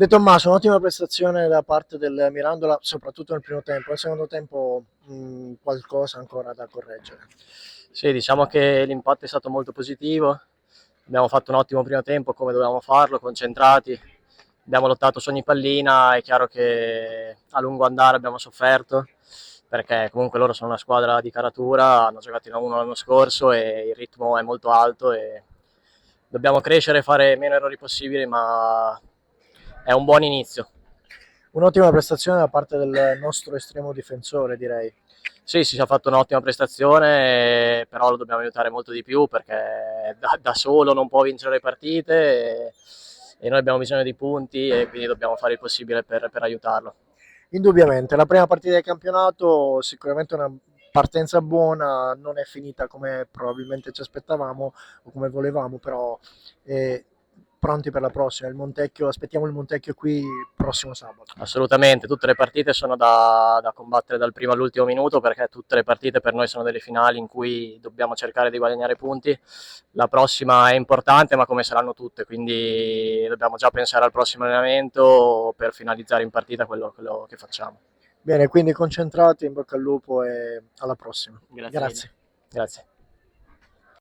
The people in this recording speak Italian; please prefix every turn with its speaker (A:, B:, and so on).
A: De Tommaso, un'ottima prestazione da parte del Mirandola, soprattutto nel primo tempo. Nel secondo tempo qualcosa ancora da correggere.
B: Sì, diciamo che l'impatto è stato molto positivo, abbiamo fatto un ottimo primo tempo come dovevamo farlo, concentrati, abbiamo lottato su ogni pallina, è chiaro che a lungo andare abbiamo sofferto perché comunque loro sono una squadra di caratura, hanno giocato in A1 l'anno scorso e il ritmo è molto alto e dobbiamo crescere e fare meno errori possibili, ma è un buon inizio.
A: Un'ottima prestazione da parte del nostro estremo difensore, direi.
B: Sì, si è fatto un'ottima prestazione, però lo dobbiamo aiutare molto di più perché da solo non può vincere le partite e noi abbiamo bisogno di punti e quindi dobbiamo fare il possibile per aiutarlo.
A: Indubbiamente, la prima partita del campionato sicuramente una partenza buona, non è finita come probabilmente ci aspettavamo o come volevamo, però eh, pronti per la prossima. Il Montecchio, aspettiamo il Montecchio qui prossimo sabato.
B: Assolutamente, tutte le partite sono da combattere dal primo all'ultimo minuto perché tutte le partite per noi sono delle finali in cui dobbiamo cercare di guadagnare punti. La prossima è importante, ma come saranno tutte, quindi dobbiamo già pensare al prossimo allenamento per finalizzare in partita quello che facciamo.
A: Bene, quindi concentrati, in bocca al lupo e alla prossima.
B: Grazie mille.
A: Grazie.
B: Grazie.